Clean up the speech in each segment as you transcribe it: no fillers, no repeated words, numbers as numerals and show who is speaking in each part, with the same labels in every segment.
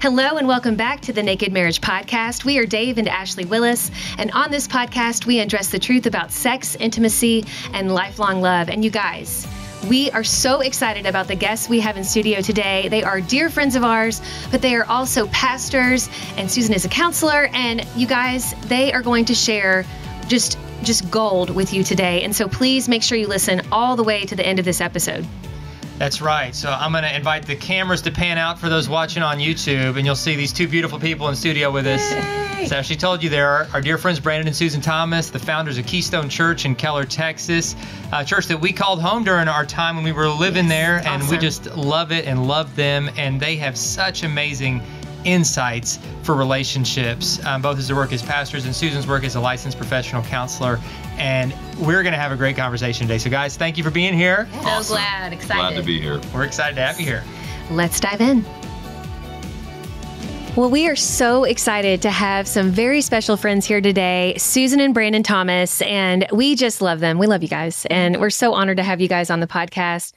Speaker 1: Hello and welcome back to the Naked Marriage Podcast. We are Dave and Ashley Willis, and on this podcast, we address the truth about sex, intimacy, and lifelong love. And you guys, we are so excited about the guests we have in studio today. They are dear friends of ours, but they are also pastors, and Susan is a counselor. And you guys, they are going to share just gold with you today. And so please make sure you listen all the way to the end of this episode.
Speaker 2: That's right. So I'm going to invite the cameras to pan out for those watching on YouTube, and you'll see these two beautiful people in studio with us.
Speaker 1: Yay.
Speaker 2: So she told you they're our dear friends Brandon and Susan Thomas, the founders of Keystone Church in Keller, Texas, a church that we called home during our time when we were living there, and
Speaker 1: awesome.
Speaker 2: we just love it and love them, and they have such amazing insights for relationships, both as their work as pastors and Susan's work as a licensed professional counselor. And we're going to have a great conversation today. So guys, thank you for being here.
Speaker 1: Yes.
Speaker 3: So glad, excited.
Speaker 4: Glad to be here.
Speaker 2: We're excited to have you here.
Speaker 1: Let's dive in. Well, we are so excited to have some very special friends here today, Susan and Brandon Thomas, and we just love them. We love you guys, and we're so honored to have you guys on the podcast.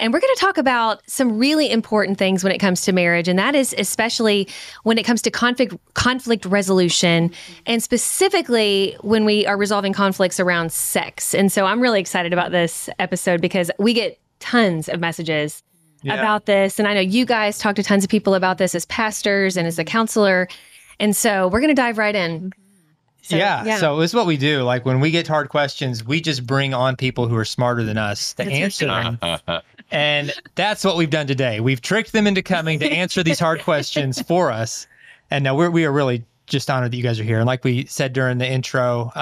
Speaker 1: And we're going to talk about some really important things when it comes to marriage, and that is especially when it comes to conflict resolution, and specifically when we are resolving conflicts around sex. And so I'm really excited about this episode because we get tons of messages about this. And I know you guys talk to tons of people about this as pastors and as a counselor. And so we're going to dive right in.
Speaker 2: So this is what we do. Like when we get hard questions, we just bring on people who are smarter than us to answer them. And that's what we've done today. We've tricked them into coming to answer these hard questions for us. And now we are really just honored that you guys are here. And like we said during the intro,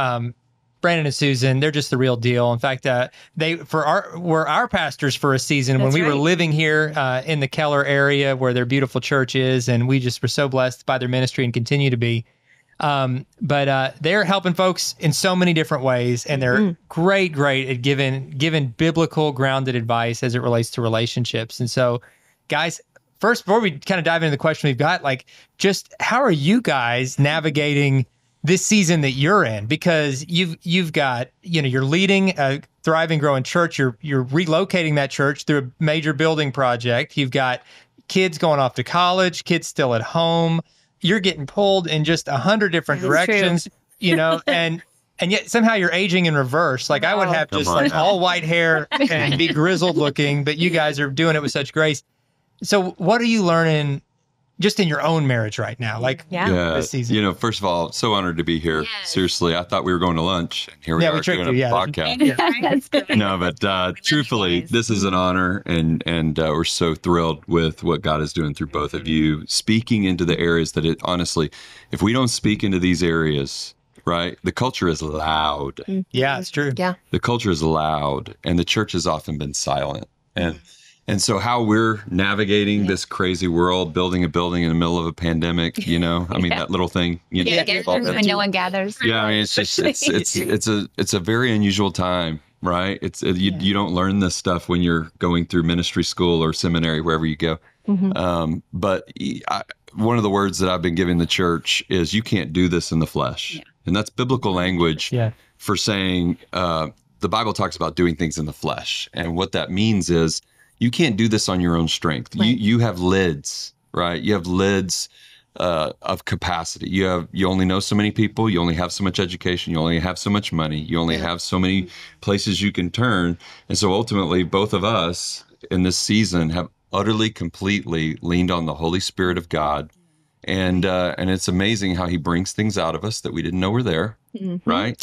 Speaker 2: Brandon and Susan, they're just the real deal. In fact, they were our pastors for a season when we were living here in the Keller area where their beautiful church is. And we just were so blessed by their ministry and continue to be. But they're helping folks in so many different ways, and they're great at giving biblical grounded advice as it relates to relationships. And so, guys, first, before we kind of dive into the question we've got, like, just how are you guys navigating this season that you're in? Because you've got, you're leading a thriving, growing church. You're relocating that church through a major building project. You've got kids going off to college, kids still at home. You're getting pulled in just 100 different directions, and yet somehow you're aging in reverse. Like I would have just like all white hair and be grizzled looking, but you guys are doing it with such grace. So what are you learning just in your own marriage right now? Like this season?
Speaker 4: First of all, so honored to be here.
Speaker 1: Yes.
Speaker 4: Seriously, I thought we were going to lunch, and here we are doing a podcast. No, but truthfully, this is an honor, and we're so thrilled with what God is doing through both of you, speaking into the areas that honestly, if we don't speak into these areas, right, the culture is loud.
Speaker 1: Mm-hmm.
Speaker 2: Yeah, it's true.
Speaker 1: Yeah.
Speaker 4: The culture is loud, and the church has often been silent. And so how we're navigating this crazy world, building a building in the middle of a pandemic, that little thing.
Speaker 3: When no one gathers.
Speaker 4: Yeah, I mean, it's a very unusual time, right? You don't learn this stuff when you're going through ministry school or seminary, wherever you go.
Speaker 1: Mm-hmm.
Speaker 4: But one of the words that I've been giving the church is you can't do this in the flesh. Yeah. And that's biblical language for saying the Bible talks about doing things in the flesh. And what that means is you can't do this on your own strength. Right. You have lids, right? You have lids of capacity. You only know so many people. You only have so much education. You only have so much money. You only have so many places you can turn. And so ultimately, both of us in this season have utterly, completely leaned on the Holy Spirit of God. And it's amazing how he brings things out of us that we didn't know were there, right?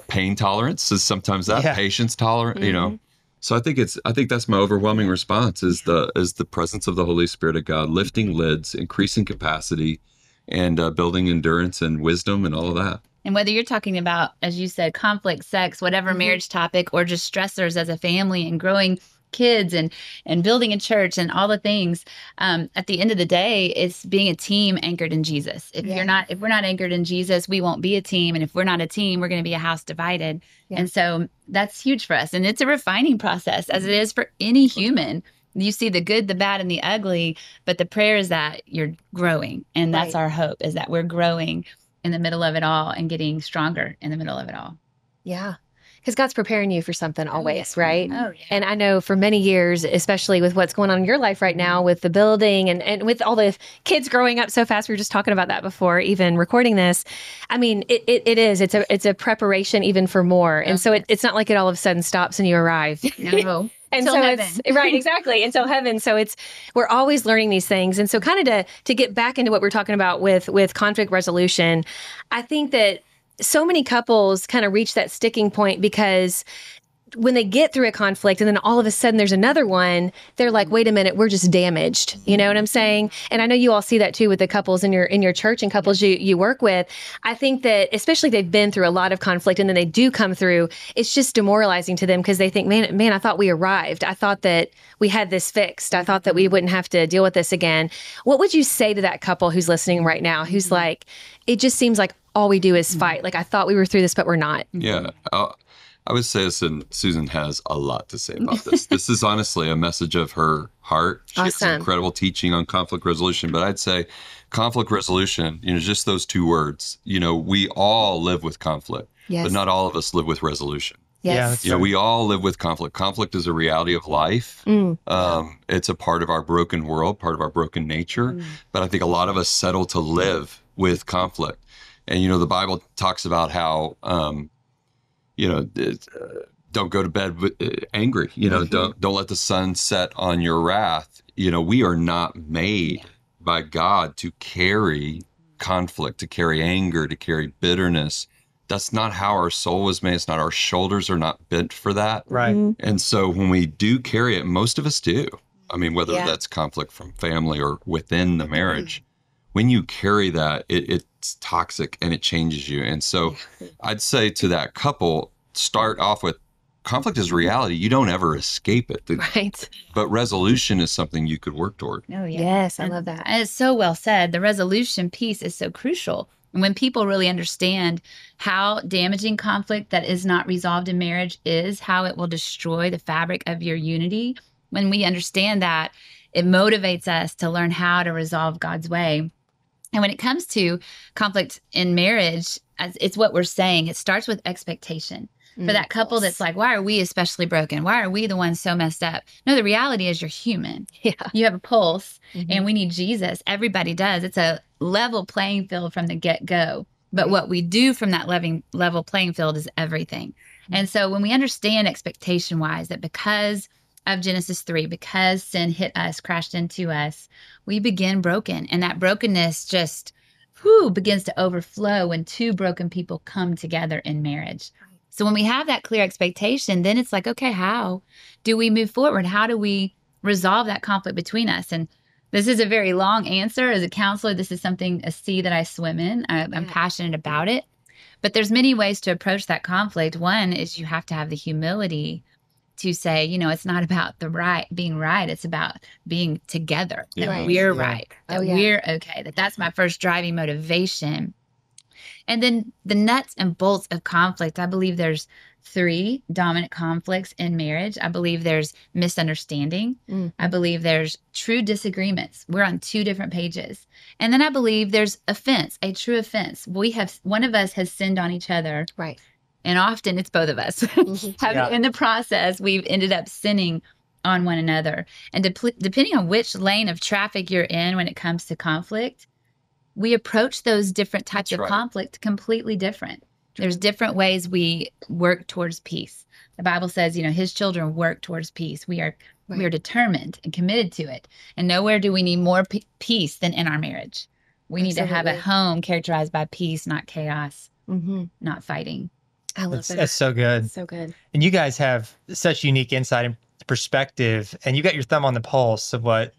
Speaker 4: Pain tolerance is sometimes that. Patience tolerance, So I think that's my overwhelming response is the presence of the Holy Spirit of God, lifting lids, increasing capacity, and building endurance and wisdom and all of that.
Speaker 3: And whether you're talking about, as you said, conflict, sex, whatever marriage topic, or just stressors as a family and growing kids and building a church and all the things, at the end of the day, it's being a team anchored in Jesus. If we're not anchored in Jesus, we won't be a team. And if we're not a team, we're going to be a house divided. Yeah. And so that's huge for us. And it's a refining process, as it is for any human. You see the good, the bad, and the ugly, but the prayer is that you're growing. And that's our hope, is that we're growing in the middle of it all and getting stronger in the middle of it all.
Speaker 1: Yeah. Because God's preparing you for something always, right?
Speaker 3: Oh, yeah.
Speaker 1: And I know for many years, especially with what's going on in your life right now with the building and with all the kids growing up so fast, we were just talking about that before even recording this. I mean, it's a preparation even for more. And so it's not like it all of a sudden stops and you arrive.
Speaker 3: No.
Speaker 1: And so it's right, exactly, until heaven. So we're always learning these things. And so kind of to get back into what we're talking about with conflict resolution, I think that so many couples kind of reach that sticking point because when they get through a conflict and then all of a sudden there's another one, they're like, wait a minute, we're just damaged. You know what I'm saying? And I know you all see that too with the couples in your church and couples you work with. I think that especially they've been through a lot of conflict and then they do come through, it's just demoralizing to them because they think, man, I thought we arrived. I thought that we had this fixed. I thought that we wouldn't have to deal with this again. What would you say to that couple who's listening right now, who's like, it just seems like all we do is fight. Like, I thought we were through this, but we're not.
Speaker 4: Yeah. I would say this, and Susan has a lot to say about this. This is honestly a message of her heart. She has incredible teaching on conflict resolution, but I'd say conflict resolution, just those two words, we all live with conflict, but not all of us live with resolution.
Speaker 1: Yes.
Speaker 4: We all live with conflict. Conflict is a reality of life. It's a part of our broken world, part of our broken nature. But I think a lot of us settle to live with conflict. And, the Bible talks about how, don't go to bed angry. Don't let the sun set on your wrath. We are not made by God to carry conflict, to carry anger, to carry bitterness. That's not how our soul was made. It's not, our shoulders are not bent for that.
Speaker 2: Right.
Speaker 4: And so when we do carry it, most of us do. I mean, whether that's conflict from family or within the marriage, when you carry that, it's toxic and it changes you. And so I'd say to that couple, start off with conflict is reality. You don't ever escape it.
Speaker 1: Right.
Speaker 4: But resolution is something you could work toward.
Speaker 3: Oh, yeah.
Speaker 1: Yes, I love that.
Speaker 3: And it's so well said. The resolution piece is so crucial. And when people really understand how damaging conflict that is not resolved in marriage is, how it will destroy the fabric of your unity, when we understand that, it motivates us to learn how to resolve God's way. And when it comes to conflict in marriage, it's what we're saying. It starts with expectation. For that couple that's like, why are we especially broken? Why are we the ones so messed up? No, the reality is you're human.
Speaker 1: Yeah.
Speaker 3: You have a pulse and we need Jesus. Everybody does. It's a level playing field from the get-go. But what we do from that level playing field is everything. And so when we understand expectation-wise that because of Genesis 3, because sin hit us, crashed into us, we begin broken. And that brokenness just begins to overflow when two broken people come together in marriage. So when we have that clear expectation, then it's like, okay, how do we move forward? How do we resolve that conflict between us? And this is a very long answer. As a counselor, this is a sea that I swim in. I'm passionate about it. But there's many ways to approach that conflict. One is you have to have the humility to say, it's not about being right. It's about being together.
Speaker 4: Yeah.
Speaker 3: That we're right. That
Speaker 1: Oh, yeah.
Speaker 3: we're okay. That's my first driving motivation. And then the nuts and bolts of conflict, I believe there's 3 dominant conflicts in marriage. I believe there's misunderstanding. I believe there's true disagreements. We're on 2 different pages. And then I believe there's offense, a true offense. One of us has sinned on each other.
Speaker 1: Right.
Speaker 3: And often it's both of us. In the process, we've ended up sinning on one another. And depending on which lane of traffic you're in when it comes to conflict, we approach those different types of conflict completely different. There's different ways we work towards peace. The Bible says, his children work towards peace. We are determined and committed to it. And nowhere do we need more peace than in our marriage. We need to have a home characterized by peace, not chaos, not fighting.
Speaker 1: I love that.
Speaker 2: That's so good.
Speaker 1: So good.
Speaker 2: And you guys have such unique insight and perspective, and you got your thumb on the pulse of what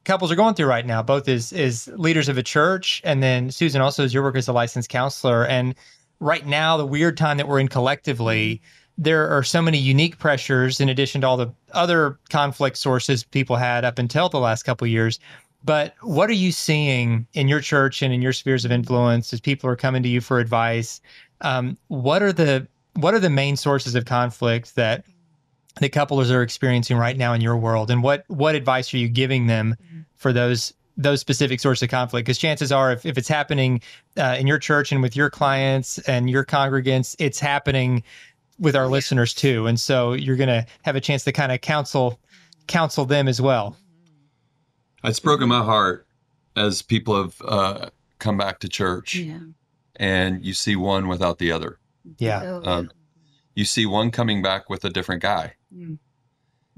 Speaker 2: couples are going through right now, both as leaders of a church, and then Susan also as your work as a licensed counselor. And right now, the weird time that we're in collectively, there are so many unique pressures in addition to all the other conflict sources people had up until the last couple of years. But what are you seeing in your church and in your spheres of influence as people are coming to you for advice? What are the main sources of conflict that the couples are experiencing right now in your world, and what advice are you giving them for those specific sources of conflict? Because chances are, if it's happening in your church and with your clients and your congregants, it's happening with our listeners too. And so you're going to have a chance to kind of counsel them as well.
Speaker 4: It's broken my heart as people have come back to church and you see one without the other.
Speaker 2: Yeah.
Speaker 4: You see one coming back with a different guy.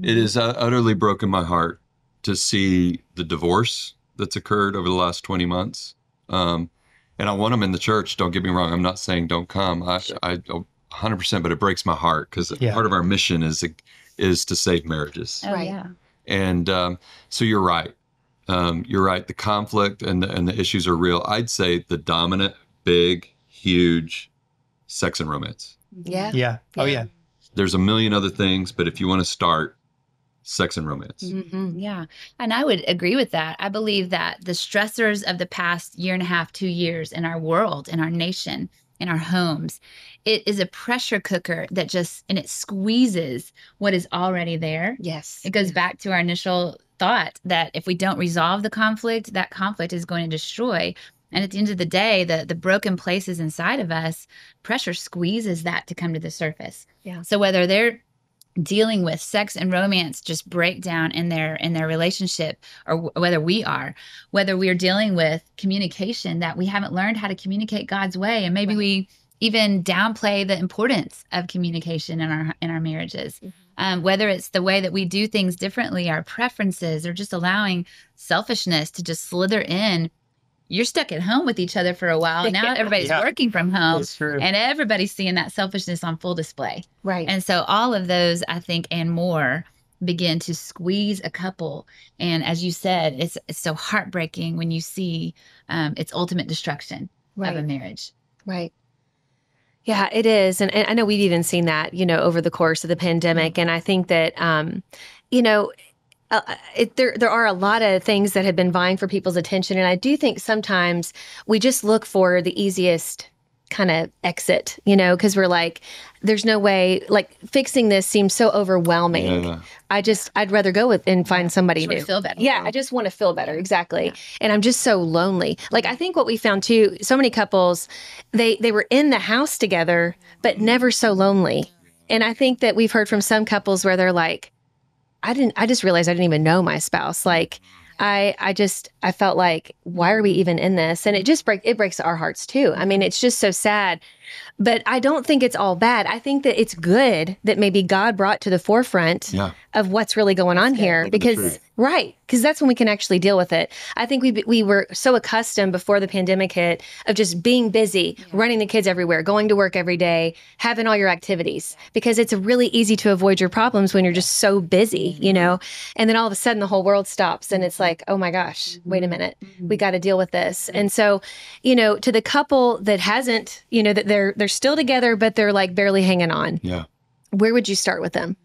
Speaker 4: It has utterly broken my heart to see the divorce that's occurred over the last 20 months. And I want them in the church. Don't get me wrong. I'm not saying don't come. I 100%, but it breaks my heart because part of our mission is to save marriages.
Speaker 3: Oh, yeah.
Speaker 4: And so you're right. You're right. The conflict and the issues are real. I'd say the dominant, big, huge sex and romance.
Speaker 1: Yeah.
Speaker 2: Yeah. Oh, yeah.
Speaker 4: There's a million other things, but if you want to start, sex and romance.
Speaker 3: Yeah. And I would agree with that. I believe that the stressors of the past year and a half, 2 years in our world, in our nation, in our homes, it is a pressure cooker that it squeezes what is already there.
Speaker 1: Yes.
Speaker 3: It goes back to our initial thought that if we don't resolve the conflict, that conflict is going to destroy. And at the end of the day, the broken places inside of us, pressure squeezes that to come to the surface.
Speaker 1: Yeah.
Speaker 3: So whether they're dealing with sex and romance just breakdown in their relationship, or whether we're dealing with communication, that we haven't learned how to communicate God's way, and maybe we even downplay the importance of communication in our marriages. Whether it's the way that we do things differently, our preferences, or just allowing selfishness to just slither in. You're stuck at home with each other for a while. Now everybody's working from home, and everybody's seeing that selfishness on full display.
Speaker 1: Right.
Speaker 3: And so all of those, I think, and more begin to squeeze a couple. And as you said, it's so heartbreaking when you see its ultimate destruction of a marriage.
Speaker 1: Right. Yeah, it is. And I know we've even seen that, over the course of the pandemic. And I think that, there are a lot of things that have been vying for people's attention. And I do think sometimes we just look for the easiest kind of exit, because we're like, there's no way, like, fixing this seems so overwhelming. Yeah. I'd rather go with and find somebody new.
Speaker 3: Feel better.
Speaker 1: Yeah, I just want to feel better. Exactly. Yeah. And I'm just so lonely. Like, I think what we found too, so many couples, they were in the house together, but never so lonely. And I think that we've heard from some couples where they're like, I just realized I didn't even know my spouse. Like, I felt like, why are we even in this? And it breaks our hearts too. I mean, it's just so sad, but I don't think it's all bad. I think that it's good that maybe God brought to the forefront of what's really going on here, because that's when we can actually deal with it. I think we were so accustomed before the pandemic hit of just being busy, running the kids everywhere, going to work every day, having all your activities, because it's really easy to avoid your problems when you're just so busy, and then all of a sudden the whole world stops and it's like, oh my gosh, wait a minute, we got to deal with this. And so, to the couple that hasn't, that they're still together, but they're like barely hanging on.
Speaker 4: Yeah.
Speaker 1: Where would you start with them?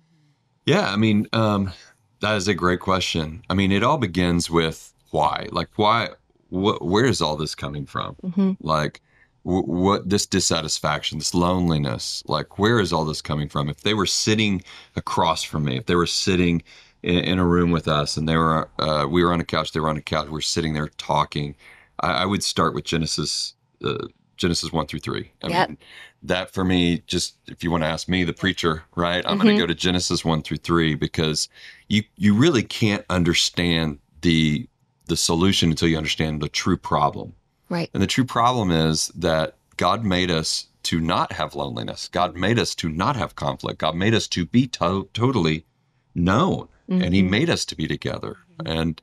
Speaker 4: Yeah. I mean, that is a great question. I mean, it all begins with why. Like, where is all this coming from? Mm-hmm. Like, what this dissatisfaction, this loneliness, like, where is all this coming from? If they were sitting across from me, if they were sitting in a room with us and we were on a couch, they were on a couch, we're sitting there talking, I would start with Genesis 1-3. I mean, that for me, just if you want to ask me, the preacher, right? I'm going to go to Genesis 1-3 because you really can't understand the solution until you understand the true problem.
Speaker 1: Right.
Speaker 4: And the true problem is that God made us to not have loneliness. God made us to not have conflict. God made us to be totally known, and He made us to be together. And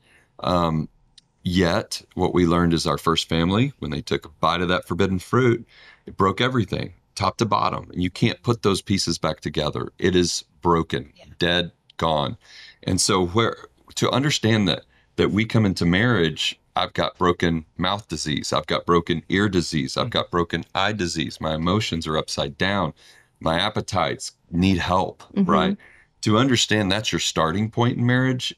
Speaker 4: yet, what we learned is our first family, when they took a bite of that forbidden fruit, it broke everything, top to bottom. And you can't put those pieces back together. It is broken, dead, gone. And so to understand that we come into marriage, I've got broken mouth disease, I've got broken ear disease, I've got broken eye disease, my emotions are upside down, my appetites need help, right? To understand that's your starting point in marriage,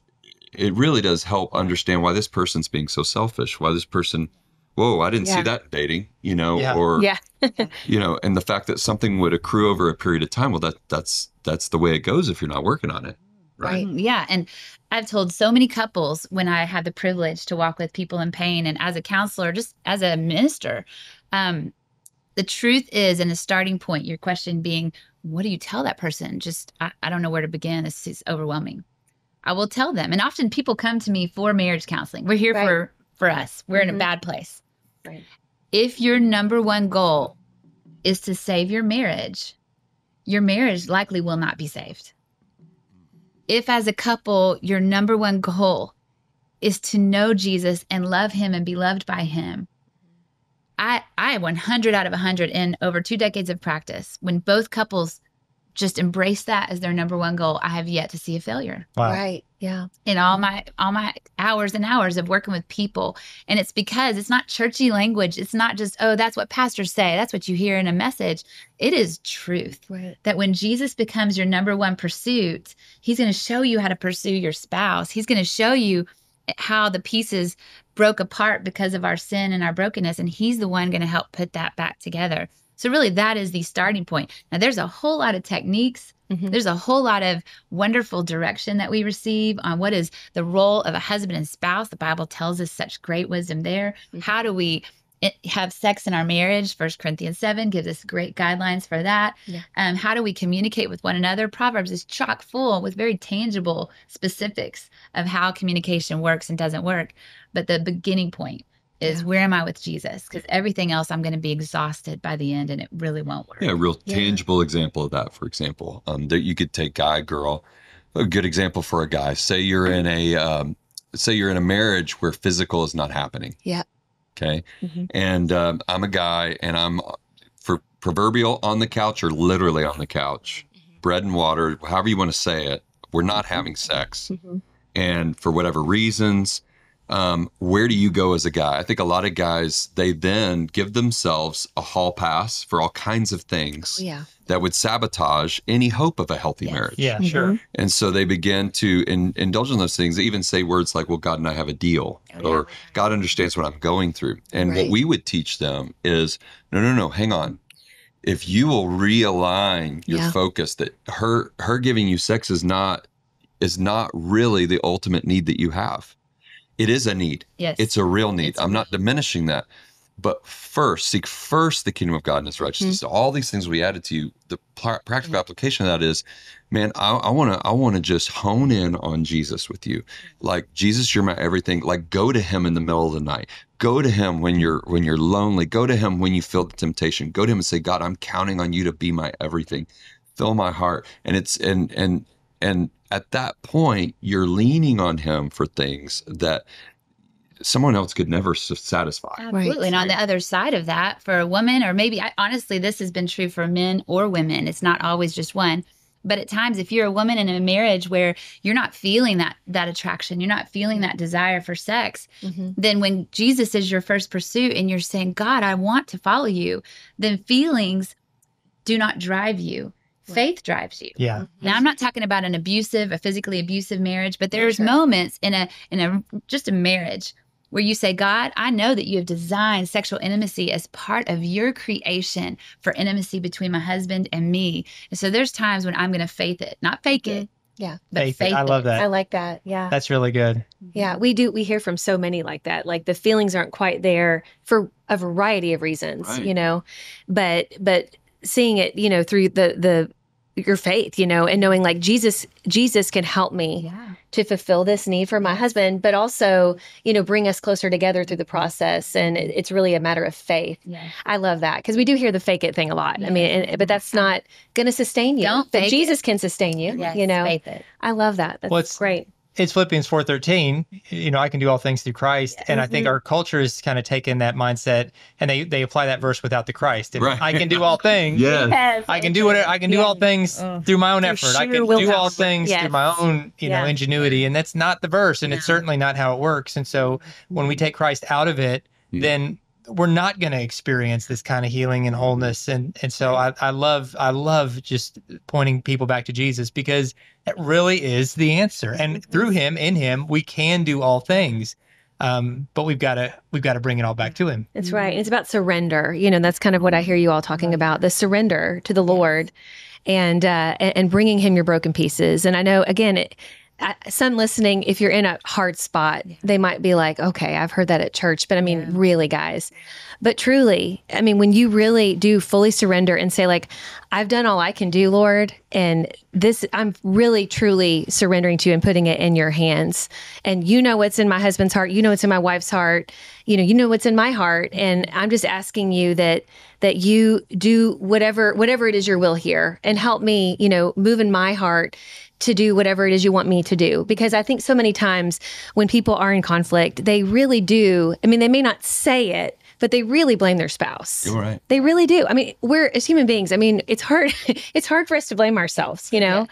Speaker 4: it really does help understand why this person's being so selfish, why this person, whoa, I didn't see that in dating, or, and the fact that something would accrue over a period of time. Well, that's the way it goes if you're not working on it. Right.
Speaker 3: Yeah. And I've told so many couples when I have the privilege to walk with people in pain, and as a counselor, just as a minister, the truth is, in a starting point, your question being, what do you tell that person? Just, I don't know where to begin. This is overwhelming. I will tell them. And often people come to me for marriage counseling. We're here for us. We're in a bad place.
Speaker 1: Right.
Speaker 3: If your number one goal is to save your marriage likely will not be saved. If as a couple, your number one goal is to know Jesus and love him and be loved by him, I 100 out of 100 in over 2 decades of practice, when both couples just embrace that as their number one goal, I have yet to see a failure.
Speaker 2: Wow.
Speaker 1: Right. Yeah.
Speaker 3: In all my hours and hours of working with people. And it's because it's not churchy language. It's not just, oh, that's what pastors say. That's what you hear in a message. It is truth.
Speaker 1: Right.
Speaker 3: That when Jesus becomes your number one pursuit, he's going to show you how to pursue your spouse. He's going to show you how the pieces broke apart because of our sin and our brokenness. And he's the one going to help put that back together. So really, that is the starting point. Now, there's a whole lot of techniques. There's a whole lot of wonderful direction that we receive on what is the role of a husband and spouse. The Bible tells us such great wisdom there. How do we have sex in our marriage? 1 Corinthians 7 gives us great guidelines for that. How do we communicate with one another? Proverbs is chock full with very tangible specifics of how communication works and doesn't work. But the beginning point is where am I with Jesus? Because everything else, I'm going to be exhausted by the end, and it really won't work.
Speaker 4: Yeah, a real tangible example of that, for example, that you could take guy, girl. A good example for a guy. Say you're in a marriage where physical is not happening.
Speaker 1: Yeah.
Speaker 4: Okay. And I'm a guy, and I'm for proverbial on the couch or literally on the couch, bread and water, however you want to say it. We're not having sex, and for whatever reasons. Where do you go as a guy? I think a lot of guys, they then give themselves a hall pass for all kinds of things that would sabotage any hope of a healthy marriage.
Speaker 2: Yeah, sure.
Speaker 4: And so they begin to indulge in those things. They even say words like, well, God and I have a deal, or God understands what I'm going through. And what we would teach them is, no, hang on. If you will realign your focus, that her giving you sex is not really the ultimate need that you have. It is a need.
Speaker 3: Yes.
Speaker 4: It's a real need. I'm not diminishing that. But seek first the kingdom of God and his righteousness. So all these things we added to you, the practical application of that is, man, I want to just hone in on Jesus with you. Like, Jesus, you're my everything. Like, go to him in the middle of the night. Go to him when you're lonely. Go to him when you feel the temptation. Go to him and say, God, I'm counting on you to be my everything. Fill my heart. And at that point, you're leaning on him for things that someone else could never satisfy.
Speaker 3: Absolutely. And on the other side of that, for a woman, or maybe honestly, this has been true for men or women. It's not always just one. But at times, if you're a woman in a marriage where you're not feeling that attraction, you're not feeling that desire for sex, then when Jesus is your first pursuit and you're saying, God, I want to follow you, then feelings do not drive you. Faith drives you.
Speaker 2: Yeah.
Speaker 3: Now, I'm not talking about a physically abusive marriage, but there's moments in a marriage where you say, God, I know that you have designed sexual intimacy as part of your creation for intimacy between my husband and me. And so there's times when I'm going to faith it, not fake it.
Speaker 1: Yeah.
Speaker 3: But faith it.
Speaker 2: I love that.
Speaker 1: I like that. Yeah.
Speaker 2: That's really good.
Speaker 1: Yeah. We hear from so many like that. Like, the feelings aren't quite there for a variety of reasons, but seeing it, through your faith, and knowing like Jesus can help me to fulfill this need for my husband, but also, bring us closer together through the process. And it's really a matter of faith. Yes. I love that, because we do hear the fake it thing a lot. Yes. I mean, but that's not going to sustain you. But Jesus can sustain you,
Speaker 3: Faith it.
Speaker 1: I love that. That's great.
Speaker 2: It's Philippians 4:13. I can do all things through Christ. And I think our culture has kind of taken that mindset, and they apply that verse without the Christ. And I can do all things.
Speaker 4: Yes.
Speaker 2: I can do all things through my own effort. I can do all things through my own, ingenuity. And that's not the verse, and it's certainly not how it works. And so when we take Christ out of it, then we're not going to experience this kind of healing and wholeness. And so I love just pointing people back to Jesus, because that really is the answer. And through him, in him, we can do all things. But we've got to bring it all back to him.
Speaker 1: That's right. It's about surrender. That's kind of what I hear you all talking about, the surrender to the Lord, and bringing him your broken pieces. And I know, again, some listening, if you're in a hard spot, they might be like, okay, I've heard that at church, but I mean, really, guys. But truly, I mean, when you really do fully surrender and say, like, I've done all I can do, Lord. And this, I'm really, truly surrendering to you and putting it in your hands. And you know what's in my husband's heart. You know what's in my wife's heart. You know what's in my heart. And I'm just asking you that you do whatever it is your will here, and help me, move in my heart to do whatever it is you want me to do. Because I think so many times when people are in conflict, they really do. I mean, they may not say it, but they really blame their spouse.
Speaker 4: You're right.
Speaker 1: They really do. I mean, we're, as human beings, I mean, it's hard. It's hard for us to blame ourselves, Yeah.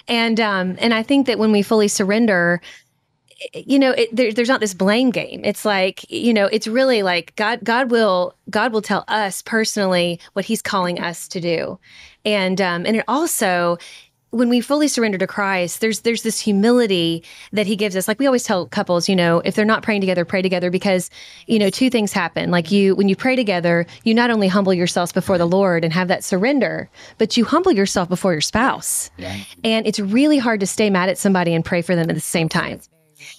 Speaker 1: And I think that when we fully surrender, there's not this blame game. It's like, it's really like God will tell us personally what he's calling us to do. And it also, when we fully surrender to Christ, there's this humility that he gives us. Like we always tell couples, if they're not praying together, pray together, because, two things happen. Like when you pray together, you not only humble yourselves before the Lord and have that surrender, but you humble yourself before your spouse. Yeah. And it's really hard to stay mad at somebody and pray for them at the same time.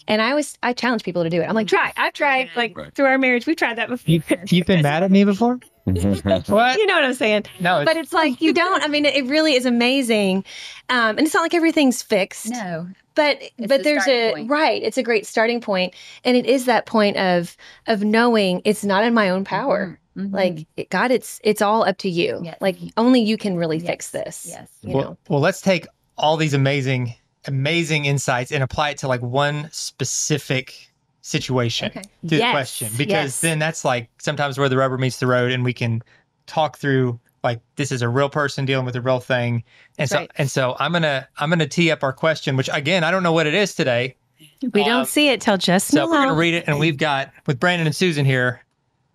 Speaker 1: And I challenge people to do it. I'm like, I've tried, through our marriage, we've tried that before.
Speaker 2: You've been mad at me before? What?
Speaker 1: You know what I'm saying?
Speaker 2: No.
Speaker 1: But it's like, you don't, I mean, it really is amazing. And it's not like everything's fixed.
Speaker 3: No.
Speaker 1: But there's it's a great starting point. And it is that point of knowing it's not in my own power. Mm-hmm. Like God, it's all up to you. Yes. Like only you can really fix this.
Speaker 3: Yes.
Speaker 2: Well, let's take all these amazing insights and apply it to like one specific situation to the question, because then that's like sometimes where the rubber meets the road, and we can talk through like this is a real person dealing with a real thing. And so I'm gonna tee up our question, which again I don't know what it is today.
Speaker 1: We don't see it till just now.
Speaker 2: So we're gonna read it, and we've got with Brandon and Susan here.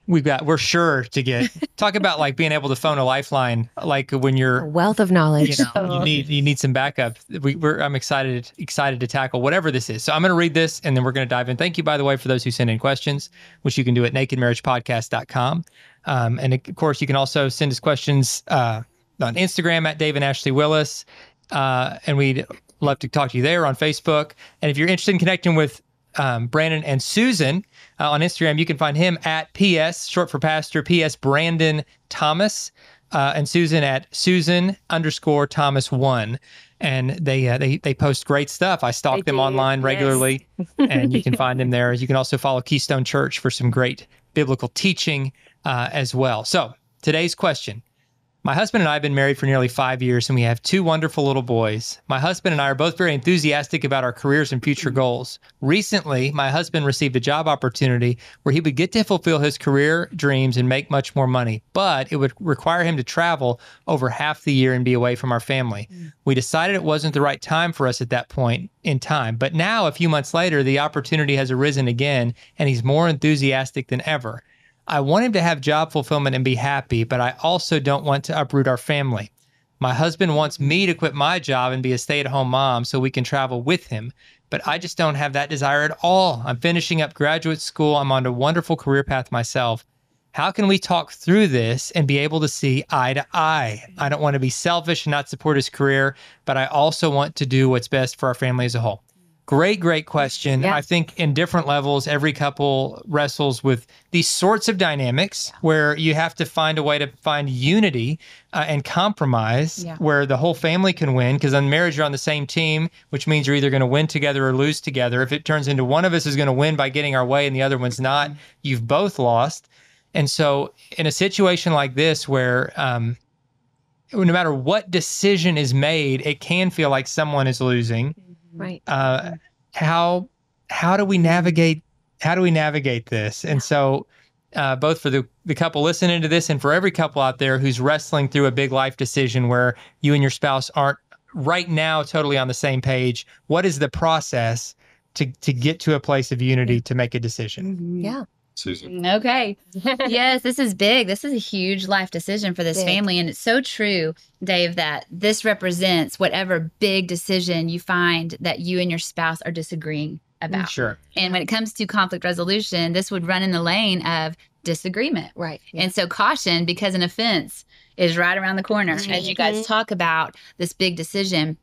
Speaker 2: We're sure to get talk about like being able to phone a lifeline, like when you're
Speaker 1: a wealth of knowledge.
Speaker 2: You need some backup. I'm excited to tackle whatever this is. So I'm going to read this, and then we're going to dive in. Thank you, by the way, for those who send in questions, which you can do at nakedmarriagepodcast.com. And of course, you can also send us questions on Instagram at Dave and Ashley Willis, and we'd love to talk to you there on Facebook. And if you're interested in connecting with Brandon and Susan on Instagram, you can find him at PS, short for pastor, PS Brandon Thomas, and Susan at Susan_Thomas1. And they post great stuff. I stalk them online regularly, and you can find them there. You can also follow Keystone Church for some great biblical teaching as well. So today's question. My husband and I have been married for nearly 5 years, and we have 2 wonderful little boys. My husband and I are both very enthusiastic about our careers and future goals. Recently, my husband received a job opportunity where he would get to fulfill his career dreams and make much more money, but it would require him to travel over half the year and be away from our family. We decided it wasn't the right time for us at that point in time, but now, a few months later, the opportunity has arisen again, and he's more enthusiastic than ever. I want him to have job fulfillment and be happy, but I also don't want to uproot our family. My husband wants me to quit my job and be a stay-at-home mom so we can travel with him, but I just don't have that desire at all. I'm finishing up graduate school. I'm on a wonderful career path myself. How can we talk through this and be able to see eye to eye? I don't want to be selfish and not support his career, but I also want to do what's best for our family as a whole. Great question. Yeah. I think in different levels, every couple wrestles with these sorts of dynamics where you have to find a way to find unity and compromise where the whole family can win, because in marriage, you're on the same team, which means you're either going to win together or lose together. If it turns into one of us is going to win by getting our way and the other one's not, you've both lost. And so in a situation like this where no matter what decision is made, it can feel like someone is losing.
Speaker 1: Right.
Speaker 2: How do we navigate this? And so both for the couple listening to this and for every couple out there who's wrestling through a big life decision where you and your spouse aren't right now totally on the same page, what is the process to get to a place of unity to make a decision?
Speaker 1: Yeah.
Speaker 4: Susan.
Speaker 3: Okay. Yes, this is big. This is a huge life decision for this family. And it's so true, Dave, that this represents whatever big decision you find that you and your spouse are disagreeing about.
Speaker 2: Sure.
Speaker 3: And when it comes to conflict resolution, this would run in the lane of disagreement.
Speaker 1: Right. Yeah.
Speaker 3: And so caution, because an offense is right around the corner as you guys talk about this big decision.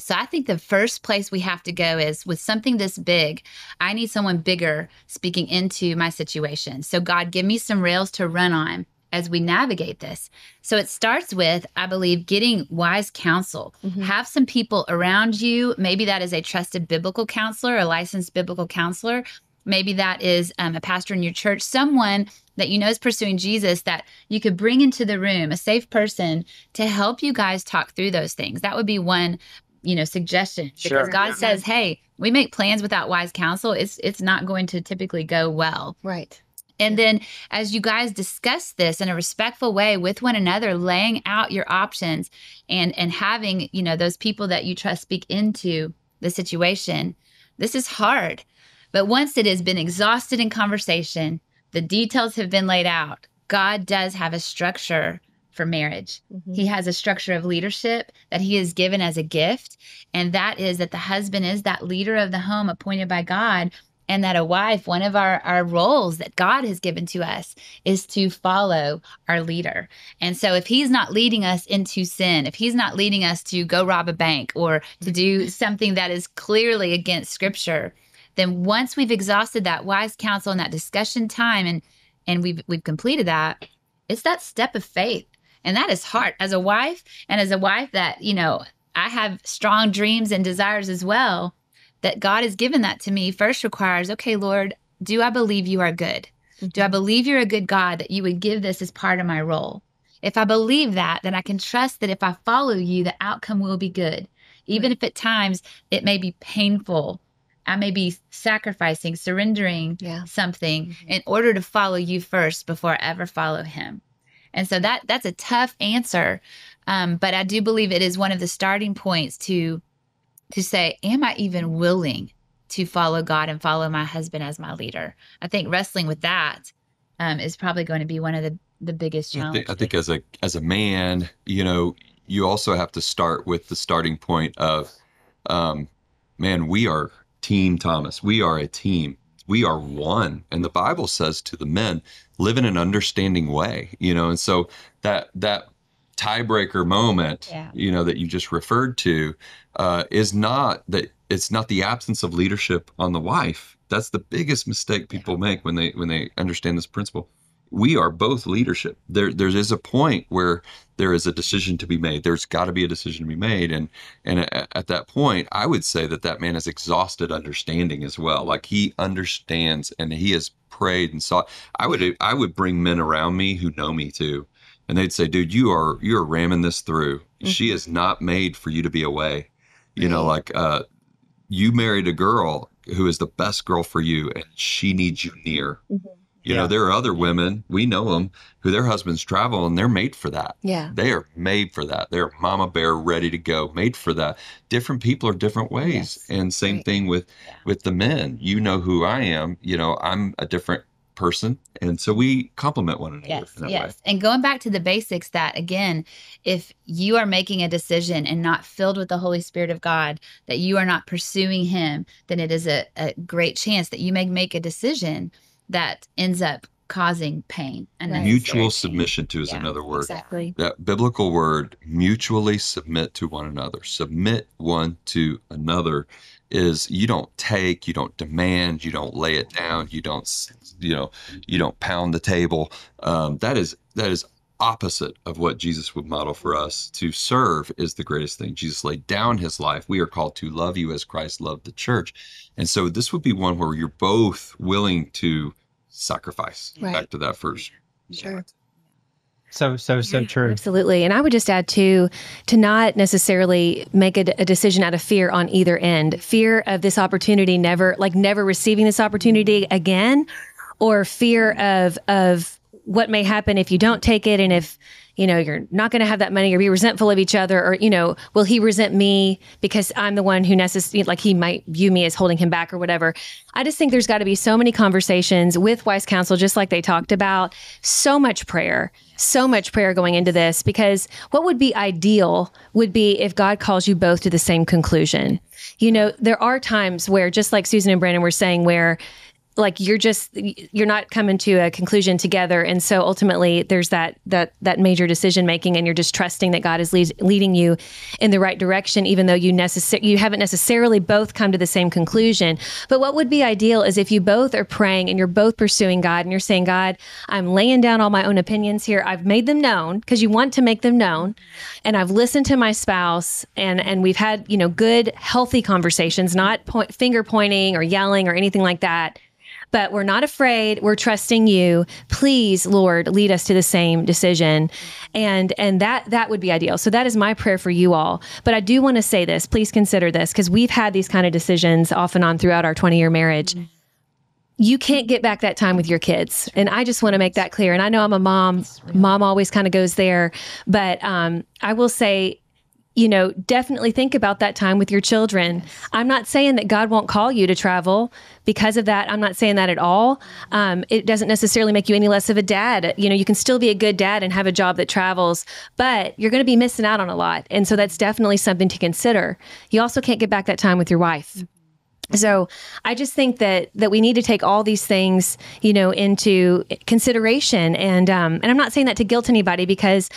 Speaker 3: So I think the first place we have to go is with something this big, I need someone bigger speaking into my situation. So God, give me some rails to run on as we navigate this. So it starts with, I believe, getting wise counsel. Have some people around you. Maybe that is a trusted biblical counselor, a licensed biblical counselor. Maybe that is a pastor in your church, someone that you know is pursuing Jesus that you could bring into the room, a safe person to help you guys talk through those things. That would be one, suggestion. Because God says, hey, we make plans without wise counsel. It's not going to typically go well.
Speaker 1: Right.
Speaker 3: And then as you guys discuss this in a respectful way with one another, laying out your options and having, those people that you trust speak into the situation, this is hard. But once it has been exhausted in conversation, the details have been laid out, God does have a structure for marriage. He has a structure of leadership that he has given as a gift. And that is that the husband is that leader of the home appointed by God. And that a wife, one of our roles that God has given to us is to follow our leader. And so if he's not leading us into sin, if he's not leading us to go rob a bank or to do something that is clearly against scripture, then once we've exhausted that wise counsel and that discussion time and we've completed that, it's that step of faith. And that is hard as a wife, and as a wife that, I have strong dreams and desires as well. That God has given that to me first requires, okay, Lord, do I believe you are good? Do I believe you're a good God, that you would give this as part of my role? If I believe that, then I can trust that if I follow you, the outcome will be good. Even if at times it may be painful, I may be sacrificing, surrendering something in order to follow you first before I ever follow him. And so that's a tough answer. But I do believe it is one of the starting points to say, am I even willing to follow God and follow my husband as my leader? I think wrestling with that is probably going to be one of the biggest challenges.
Speaker 4: I think as a man, you also have to start with the starting point of, man, we are Team Thomas. We are a team. We are one. And the Bible says to the men, live in an understanding way, and so that tiebreaker moment, that you just referred to, is not that it's not the absence of leadership on the wife. That's the biggest mistake people make when they understand this principle. We are both leadership. There is a point where there is a decision to be made. There's got to be a decision to be made, and at that point, I would say that man has exhausted understanding as well. Like he understands and he has prayed and sought. I would bring men around me who know me too. And they'd say, dude, you're ramming this through. She is not made for you to be away. You married a girl who is the best girl for you, and she needs you near. There are other women, we know them, who their husbands travel, and they're made for that.
Speaker 1: Yeah.
Speaker 4: They are made for that. They're mama bear, ready to go, made for that. Different people are different ways. Yes. And same thing with the men. You know who I am. I'm a different person, and so we complement one another in that way.
Speaker 3: And going back to the basics, that again, if you are making a decision and not filled with the Holy Spirit of God, that you are not pursuing him, then it is a great chance that you may make a decision that ends up causing pain. And
Speaker 4: mutual submission to is another word.
Speaker 1: Exactly.
Speaker 4: That biblical word, mutually submit to one another. Submit one to another is you don't take, you don't demand, you don't lay it down, you don't pound the table. That is opposite of what Jesus would model for us. To serve is the greatest thing. Jesus laid down his life. We are called to love you as Christ loved the church. And so this would be one where you're both willing to sacrifice.
Speaker 1: Right.
Speaker 4: Back to that first.
Speaker 1: Sure.
Speaker 2: So true.
Speaker 1: Absolutely. And I would just add to not necessarily make a decision out of fear on either end. Fear of this opportunity, never receiving this opportunity again, or fear of what may happen if you don't take it. And if, you're not going to have that money, or be resentful of each other, or, will he resent me because I'm the one who he might view me as holding him back or whatever. I just think there's got to be so many conversations with wise counsel, just like they talked about, so much prayer going into this, because what would be ideal would be if God calls you both to the same conclusion. There are times where, just like Susan and Brandon were saying, where like you're not coming to a conclusion together. And so ultimately there's that major decision making, and you're just trusting that God is leading you in the right direction, even though you haven't necessarily both come to the same conclusion. But what would be ideal is if you both are praying and you're both pursuing God, and you're saying, God, I'm laying down all my own opinions here. I've made them known, because you want to make them known. And I've listened to my spouse, and we've had, good, healthy conversations, not finger pointing or yelling or anything like that. But we're not afraid. We're trusting you. Please, Lord, lead us to the same decision. And that would be ideal. So that is my prayer for you all. But I do want to say this. Please consider this, because we've had these kind of decisions off and on throughout our 20-year marriage. You can't get back that time with your kids. And I just want to make that clear. And I know I'm a mom. Mom always kind of goes there. But I will say, definitely think about that time with your children. I'm not saying that God won't call you to travel because of that. I'm not saying that at all. It doesn't necessarily make you any less of a dad. You can still be a good dad and have a job that travels, but you're going to be missing out on a lot. And so that's definitely something to consider. You also can't get back that time with your wife. So I just think that we need to take all these things, into consideration. And I'm not saying that to guilt anybody, because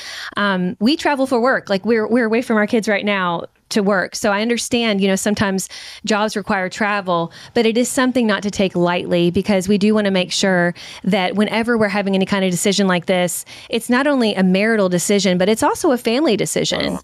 Speaker 1: we travel for work. Like we're away from our kids right now to work. So I understand, sometimes jobs require travel, but it is something not to take lightly, because we do want to make sure that whenever we're having any kind of decision like this, it's not only a marital decision, but it's also a family decision.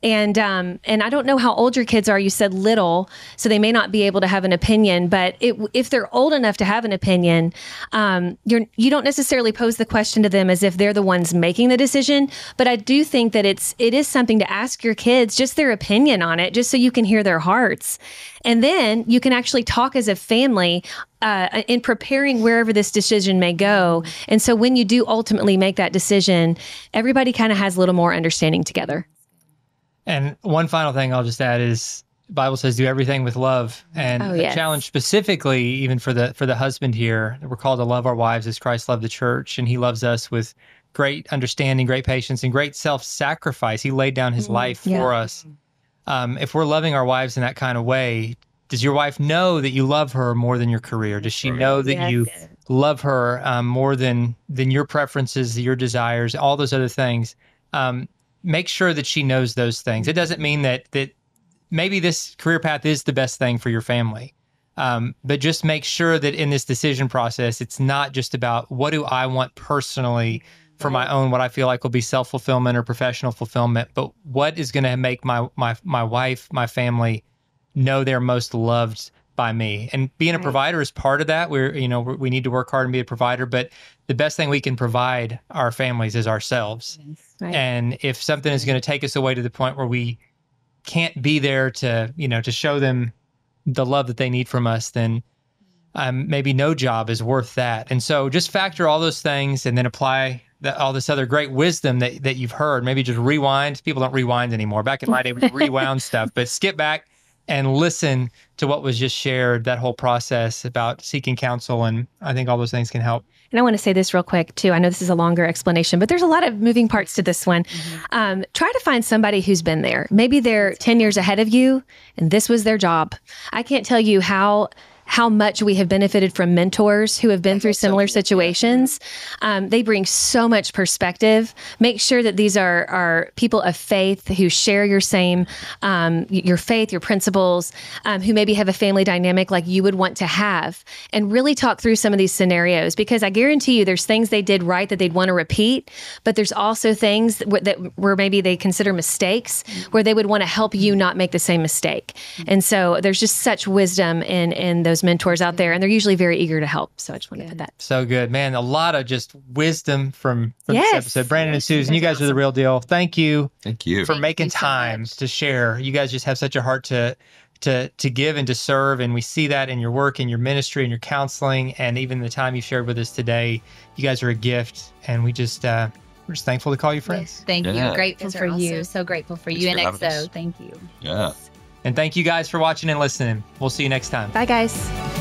Speaker 1: And I don't know how old your kids are. You said little, so they may not be able to have an opinion, but if they're old enough to have an opinion, you don't necessarily pose the question to them as if they're the ones making the decision. But I do think that it is something to ask your kids just their opinion on it, just so you can hear their hearts. And then you can actually talk as a family in preparing wherever this decision may go. And so when you do ultimately make that decision, everybody kind of has a little more understanding together.
Speaker 2: And one final thing I'll just add is the Bible says do everything with love. And a challenge specifically even for the husband here, we're called to love our wives as Christ loved the church, and he loves us with great understanding, great patience, and great self-sacrifice. He laid down his life for us. If we're loving our wives in that kind of way, does your wife know that you love her more than your career? Does she know that you love her more than your preferences, your desires, all those other things? Make sure that she knows those things. It doesn't mean that maybe this career path is the best thing for your family. But just make sure that in this decision process, it's not just about what do I want personally for my own, what I feel like will be self-fulfillment or professional fulfillment, but what is going to make my wife, my family know they're most loved by me. And being a provider is part of that. We need to work hard and be a provider, but the best thing we can provide our families is ourselves. Right. And if something is going to take us away to the point where we can't be there to show them the love that they need from us, then maybe no job is worth that. And so just factor all those things and then apply all this other great wisdom that you've heard. Maybe just rewind. People don't rewind anymore. Back in my day, we rewound stuff, but skip back and listen to what was just shared, that whole process about seeking counsel. And I think all those things can help.
Speaker 1: And I want to say this real quick, too. I know this is a longer explanation, but there's a lot of moving parts to this one. Try to find somebody who's been there. Maybe they're 10 years ahead of you, and this was their job. I can't tell you how much we have benefited from mentors who have been through similar situations. They bring so much perspective. Make sure that these are people of faith who share your same, your faith, your principles, who maybe have a family dynamic like you would want to have, and really talk through some of these scenarios, because I guarantee you there's things they did right that they'd want to repeat, but there's also things that where maybe they consider mistakes where they would want to help you not make the same mistake. And so there's just such wisdom in those mentors out there, and they're usually very eager to help. So I just want to put that.
Speaker 2: So good, man. A lot of just wisdom from this episode. Brandon and Susan, you guys are the real deal. Thank you.
Speaker 4: Thank you
Speaker 2: for making time to share. You guys just have such a heart to give and to serve, and we see that in your work, in your ministry, in your counseling, and even the time you shared with us today. You guys are a gift, and we're just thankful to call you friends.
Speaker 3: Yes, thank you. Grateful for you. So grateful for you and XO. Thank you.
Speaker 4: Yeah.
Speaker 2: And thank you guys for watching and listening. We'll see you next time.
Speaker 1: Bye, guys.